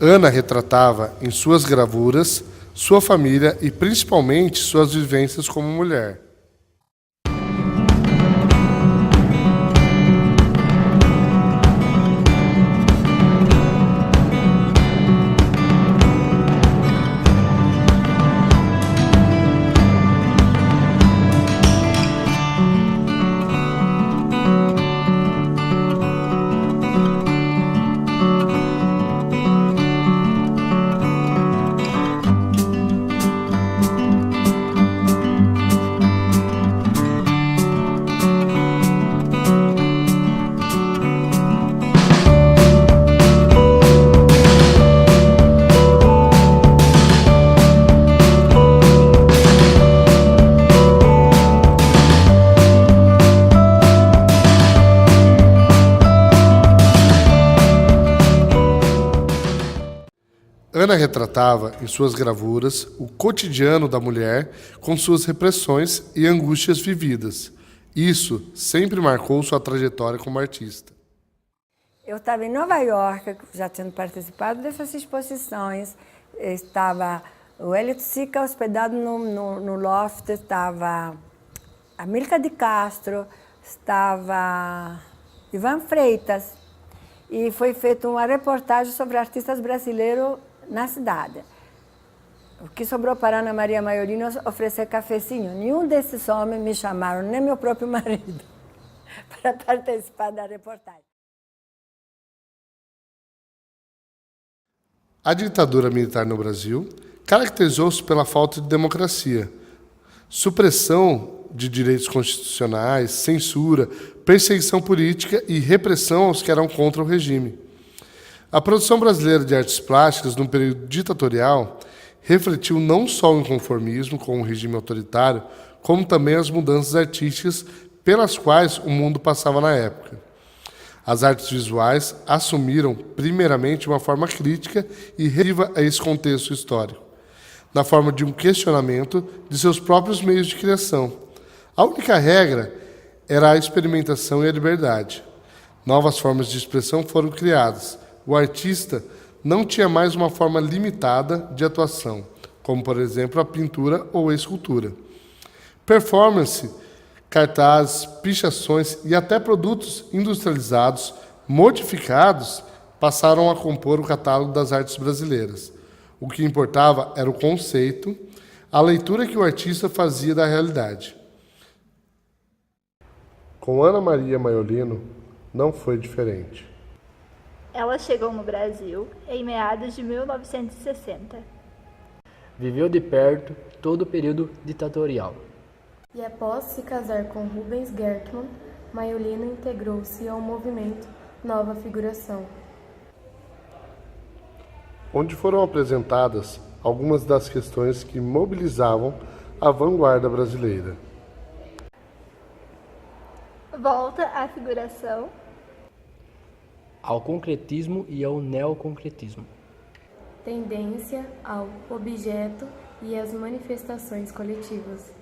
Ana retratava em suas gravuras sua família e principalmente suas vivências como mulher. Ana retratava em suas gravuras o cotidiano da mulher com suas repressões e angústias vividas. Isso sempre marcou sua trajetória como artista. Eu estava em Nova York, já tendo participado dessas exposições. Estava o Hélio Sica hospedado no loft, estava a Milka de Castro, estava Ivan Freitas. E foi feita uma reportagem sobre artistas brasileiros na cidade. O que sobrou para Ana Maria Maiorino oferecer cafezinho. Nenhum desses homens me chamaram, nem meu próprio marido, para participar da reportagem. A ditadura militar no Brasil caracterizou-se pela falta de democracia, supressão de direitos constitucionais, censura, perseguição política e repressão aos que eram contra o regime. A produção brasileira de artes plásticas, no período ditatorial, refletiu não só o inconformismo com o regime autoritário, como também as mudanças artísticas pelas quais o mundo passava na época. As artes visuais assumiram, primeiramente, uma forma crítica e relativa a esse contexto histórico, na forma de um questionamento de seus próprios meios de criação. A única regra era a experimentação e a liberdade. Novas formas de expressão foram criadas. O artista não tinha mais uma forma limitada de atuação, como, por exemplo, a pintura ou a escultura. Performance, cartazes, pichações e até produtos industrializados, modificados, passaram a compor o catálogo das artes brasileiras. O que importava era o conceito, a leitura que o artista fazia da realidade. Com Ana Maria Maiorino, não foi diferente. Ela chegou no Brasil em meados de 1960. Viveu de perto todo o período ditatorial. E após se casar com Rubens Gertmann, Maiorino integrou-se ao movimento Nova Figuração, onde foram apresentadas algumas das questões que mobilizavam a vanguarda brasileira. Volta à figuração, ao concretismo e ao neoconcretismo. Tendência ao objeto e às manifestações coletivas.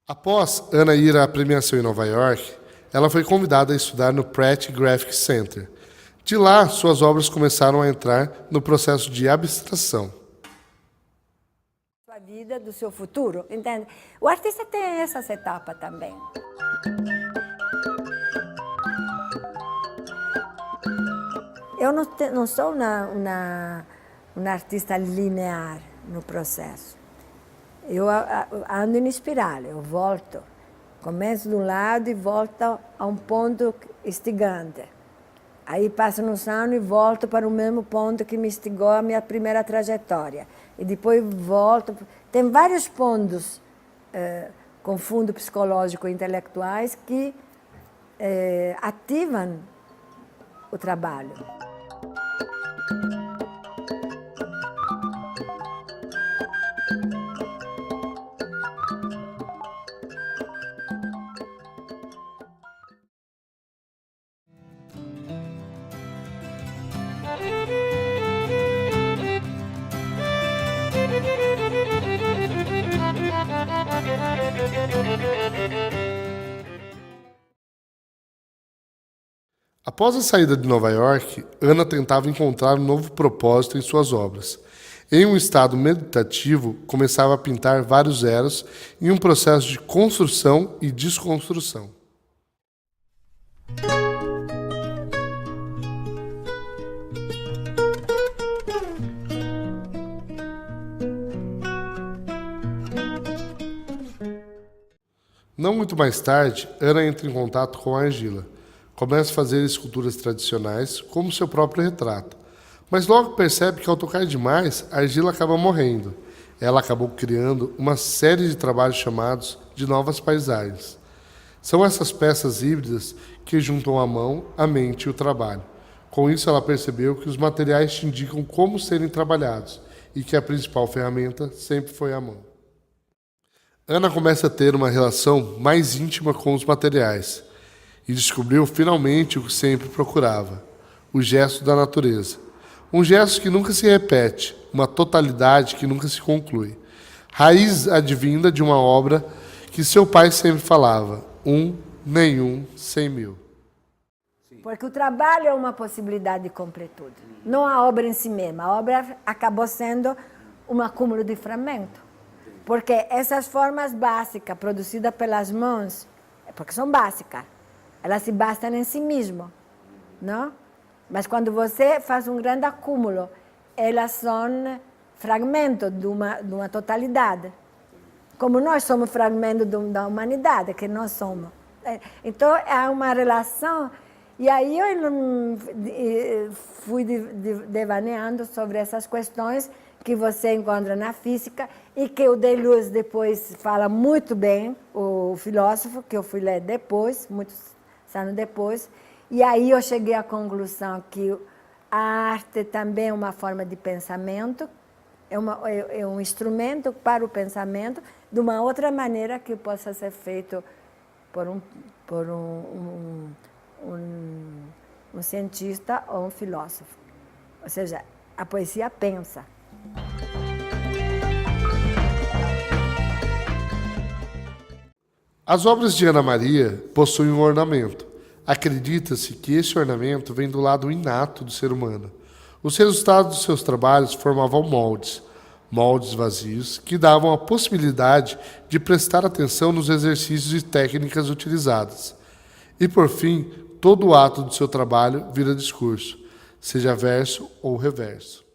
Após Ana ir à premiação em Nova York, ela foi convidada a estudar no Pratt Graphic Center. De lá, suas obras começaram a entrar no processo de abstração. Sua vida, do seu futuro, entende? O artista tem essas etapas também. Eu não sou uma artista linear no processo. Eu ando em espiral, eu volto. Começo de um lado e volto a um ponto instigante. Aí passo uns anos e volto para o mesmo ponto que me instigou a minha primeira trajetória. E depois volto. Tem vários pontos com fundo psicológico e intelectuais que ativam o trabalho. Após a saída de Nova York, Ana tentava encontrar um novo propósito em suas obras. Em um estado meditativo, começava a pintar vários eros em um processo de construção e desconstrução. Não muito mais tarde, Ana entra em contato com a argila. Começa a fazer esculturas tradicionais, como seu próprio retrato. Mas logo percebe que ao tocar demais, a argila acaba morrendo. Ela acabou criando uma série de trabalhos chamados de novas paisagens. São essas peças híbridas que juntam a mão, a mente e o trabalho. Com isso, ela percebeu que os materiais te indicam como serem trabalhados e que a principal ferramenta sempre foi a mão. Ana começa a ter uma relação mais íntima com os materiais e descobriu finalmente o que sempre procurava, o gesto da natureza. Um gesto que nunca se repete, uma totalidade que nunca se conclui. Raiz advinda de uma obra que seu pai sempre falava, nenhum, 100 mil. Porque o trabalho é uma possibilidade de completude, não a obra em si mesma. A obra acabou sendo um acúmulo de fragmentos. Porque essas formas básicas produzidas pelas mãos, porque são básicas, elas se bastam em si mesmas, não? Mas quando você faz um grande acúmulo, elas são fragmentos de uma totalidade. Como nós somos fragmentos da humanidade, que nós somos. Então, há uma relação. E aí eu fui devaneando sobre essas questões que você encontra na física e que o Deleuze depois fala muito bem, o filósofo, que eu fui ler depois, muitos anos depois. E aí eu cheguei à conclusão que a arte também é uma forma de pensamento, é um instrumento para o pensamento, de uma outra maneira que possa ser feito por um cientista ou um filósofo. Ou seja, a poesia pensa. As obras de Ana Maria possuem um ornamento. Acredita-se que esse ornamento vem do lado inato do ser humano. Os resultados dos seus trabalhos formavam moldes vazios que davam a possibilidade de prestar atenção nos exercícios e técnicas utilizadas. E, por fim, todo o ato do seu trabalho vira discurso, seja verso ou reverso.